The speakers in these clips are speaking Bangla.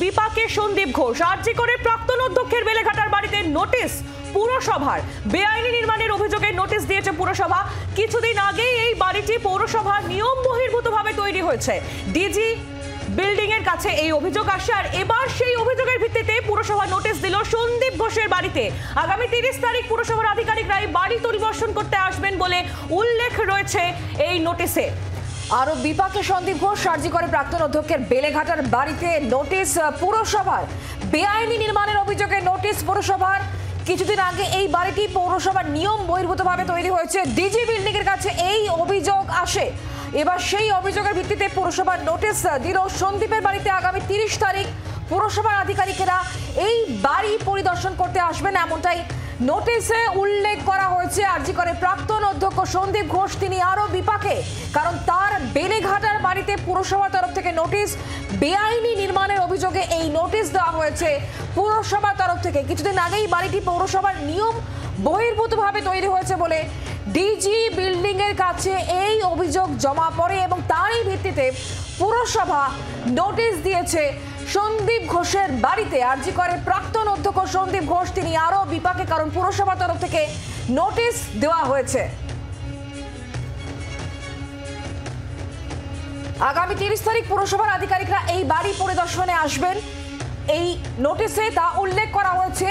বিপাকে সন্দীপ ঘোষ। আরজি করে প্রাক্তন অধ্যক্ষের বেলেঘাটার বাড়িতে নোটিশ পুরসভার। বেআইনি নির্মাণের অভিযোগে নোটিশ দিয়েছে পুরসভা। কিছুদিন আগেই এই বাড়িটি পৌরসভার নিয়ম বহির্ভূতভাবে তৈরি হয়েছে। ডিজি বিল্ডিং এর কাছে এই অভিযোগ আসে, আর এবার সেই অভিযোগের ভিত্তিতে পুরসভা নোটিশ দিল সন্দীপ ঘোষের বাড়িতে। আগামী 30 তারিখ পুরসভার আধিকারিকরা এই বাড়ি পরিদর্শন করতে আসবেন বলে উল্লেখ রয়েছে এই নোটিশে। আরো বিপাকে সন্দীপ ঘোষ। আরজি করে প্রাক্তন অধ্যক্ষের বেলেঘাটার বাড়িতে নোটিশ পুরসভার। বেআইনি নির্মাণের অভিযোগে নোটিশ পুরসভার। কিছুদিন আগে এই বাড়িটি পৌরসভার নিয়ম বহির্ভূতভাবে তৈরি হয়েছে। ডিজি বিল্ডিং এর কাছে এই অভিযোগ আসে। এবার সেই অভিযোগের ভিত্তিতে পুরসভার নোটিশ দিল সন্দীপের বাড়িতে। আগামী 30 তারিখ পুরসভার আধিকারিকেরা এই বাড়ি পরিদর্শন করতে আসবেন, এমনটাই নোটিশে উল্লেখ করা হয়েছে। আরজি করে প্রাক্তন অধ্যক্ষ সন্দীপ ঘোষ তিনি আরো বিপাকে, কারণ তার বেলেঘাটার বাড়িতে পুরসভার তরফ থেকে নোটিশ। বেআইনি নির্মাণের অভিযোগে এই নোটিশ দেওয়া হয়েছে পুরসভার তরফ থেকে। কিছুদিন আগেই বাড়িটি পৌরসভার নিয়ম বহির্ভূতভাবে তৈরি হয়েছে বলে ডিজি বিল্ডিং এর কাছে এই অভিযোগ জমা পড়ে, এবং তারই ভিত্তিতে পুরসভা নোটিশ দিয়েছে সন্দীপ ঘোষের বাড়িতে। আরজি করে প্রাক্তন অধ্যক্ষ সন্দীপ ঘোষ তিনি আরো বিপাকে, কারণ পুরসভার তরফ থেকে নোটিশ দেওয়া হয়েছে। আগামী 30 তারিখ পুরসভার আধিকারিকরা এই বাড়ি পরিদর্শনে আসবেন। এই নোটিশে তা উল্লেখ করা হয়েছে।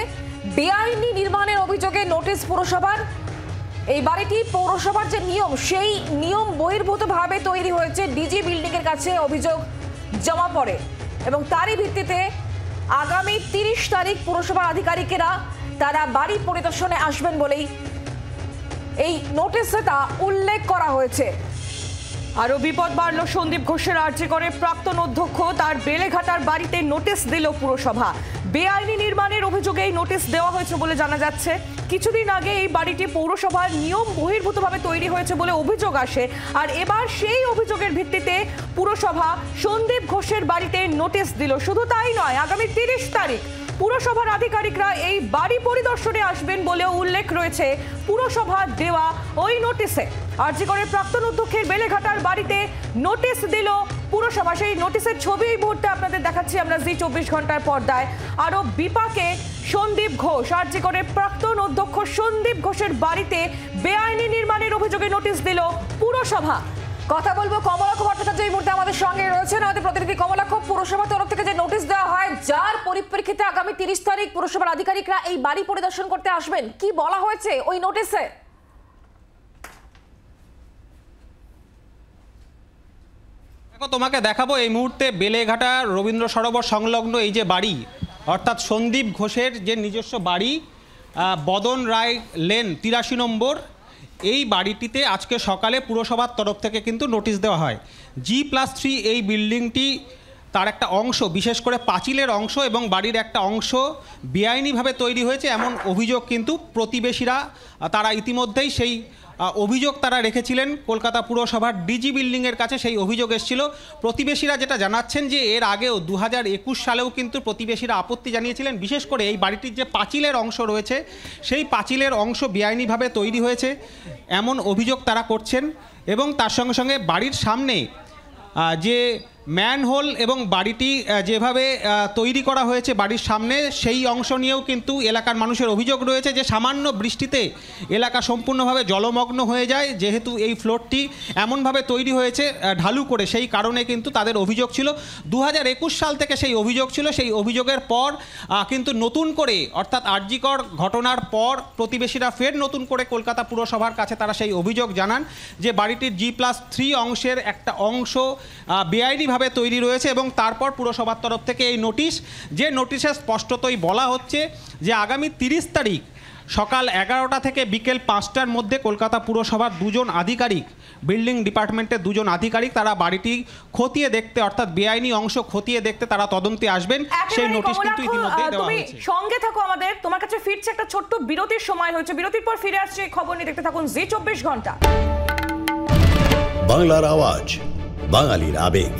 বেআইনি নির্মাণের অভিযোগে নোটিশ পুরসভার। এই বাড়িটি পৌরসভার যে নিয়ম, সেই নিয়ম বহির্ভূতভাবে তৈরি হয়েছে। ডিজি বিল্ডিং এর কাছে অভিযোগ জমা পড়ে, এবং তারই ভিত্তিতে আগামী 30 তারিখ পুরসভার আধিকারিকেরা তারা বাড়ি পরিদর্শনে আসবেন বলেই এই নোটিশে তা উল্লেখ করা হয়েছে। আরো বিপদ বাড়ল সন্দীপ ঘোষের। আরজি করে প্রাক্তন অধ্যক্ষ তার বেলেঘাটার বাড়িতে নোটিশ দিল পুরসভা। বেআইনি নির্মাণের অভিযোগে এই নোটিশ দেওয়া হয়েছে বলে জানা যাচ্ছে। কিছুদিন আগে এই বাড়িটি পৌরসভার নিয়ম বহির্ভূতভাবে তৈরি হয়েছে বলে অভিযোগ আসে, আর এবার সেই অভিযোগের ভিত্তিতে পুরসভা সন্দীপ ঘোষের বাড়িতে নোটিশ দিল। শুধু তাই নয়, আগামী 30 তারিখ পুরসভার আধিকারিকরা এই বাড়ি পরিদর্শনে আসবেন বলেও উল্লেখ রয়েছে পুরসভার দেওয়া ওই নোটিশে। আরজি করে প্রাক্তন অধ্যক্ষের বেলেঘাটার বাড়িতে নোটিশ দিল পুরসভা। সেই নোটিশের ছবি এই মুহূর্তে আপনাদের দেখাচ্ছি আমরা জি 24 ঘন্টার পর্দায়। আরো বিপাকে সন্দীপ ঘোষ। আরজি করে প্রাক্তন অধ্যক্ষ সন্দীপ ঘোষের বাড়িতে বেআইনি নির্মাণের অভিযোগে নোটিশ দিল পুরসভা। কথা বলবো কমলাক্ষ ভট্টাচার্য এই মুহূর্তে আমাদের সঙ্গে রয়েছেন। আমাদের প্রতিনিধি কমলাক্ষ, পুরসভার তরফ থেকে যে নোটিশ দেওয়া হয়, যার পরিপ্রেক্ষিতে আগামী 30 তারিখ পুরসভার আধিকারিকরা এই বাড়ি পরিদর্শন করতে আসবেন, কি বলা হয়েছে ওই নোটিশে? তোমাকে দেখাবো এই মুহূর্তে বেলেঘাটা রবীন্দ্র সরোবর সংলগ্ন এই যে বাড়ি, অর্থাৎ সন্দীপ ঘোষের যে নিজস্ব বাড়ি, বদন রায় লেন 83 নম্বর, এই বাড়িটিতে আজকে সকালে পুরসভার তরফ থেকে কিন্তু নোটিশ দেওয়া হয়। G+3 এই বিল্ডিংটি তার একটা অংশ, বিশেষ করে পাঁচিলের অংশ এবং বাড়ির একটা অংশ বেআইনিভাবে তৈরি হয়েছে এমন অভিযোগ কিন্তু প্রতিবেশীরা তারা ইতিমধ্যেই সেই অভিযোগ তারা রেখেছিলেন কলকাতা পুরসভার ডিজি বিল্ডিংয়ের কাছে। সেই অভিযোগ এসেছিল। প্রতিবেশীরা যেটা জানাচ্ছেন যে এর আগেও 2021 সালেও কিন্তু প্রতিবেশীরা আপত্তি জানিয়েছিলেন, বিশেষ করে এই বাড়িটির যে পাঁচিলের অংশ রয়েছে সেই পাঁচিলের অংশ বেআইনিভাবে তৈরি হয়েছে এমন অভিযোগ তারা করছেন। এবং তার সঙ্গে সঙ্গে বাড়ির সামনে যে ম্যানহোল এবং বাড়িটি যেভাবে তৈরি করা হয়েছে বাড়ির সামনে, সেই অংশ নিয়েও কিন্তু এলাকার মানুষের অভিযোগ রয়েছে যে সামান্য বৃষ্টিতে এলাকা সম্পূর্ণভাবে জলমগ্ন হয়ে যায়, যেহেতু এই ফ্লোরটি এমনভাবে তৈরি হয়েছে ঢালু করে। সেই কারণে কিন্তু তাদের অভিযোগ ছিল। 2021 সাল থেকে সেই অভিযোগ ছিল। সেই অভিযোগের পর কিন্তু নতুন করে, অর্থাৎ আরজিকর ঘটনার পর প্রতিবেশীরা ফের নতুন করে কলকাতা পুরসভার কাছে তারা সেই অভিযোগ জানান যে বাড়িটির G+3 অংশের একটা অংশ বেআইনি ভাবে তৈরি রয়েছে। এবং তারপর পুরসভার তরফ থেকে এই নোটিশ, যে নোটিশে স্পষ্টতই বলা হচ্ছে যে আগামী 30 তারিখ সকাল 11টা থেকে বিকেল 5টার মধ্যে কলকাতা পুরসভার 2 জন আধিকারিক, বিল্ডিং ডিপার্টমেন্টের 2 জন আধিকারিক তারা বাড়িটি খতিয়ে দেখতে, অর্থাৎ বেআইনি অংশ খতিয়ে দেখতে তারা তদন্তে আসবেন। সেই নোটিশ কিন্তু ইতিমধ্যেই দেওয়া হয়েছে। সঙ্গে থাকো আমাদের, তোমার কাছে ফিরছে একটা ছোট্ট বিরতির সময় হয়েছে। বিরতির পর ফিরে আসছে খবর নিয়ে, দেখতে থাকুন জি 24 ঘন্টা। বাংলার আওয়াজ, বাঙালির আবেগ,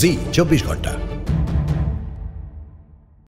জি 24 ঘন্টা।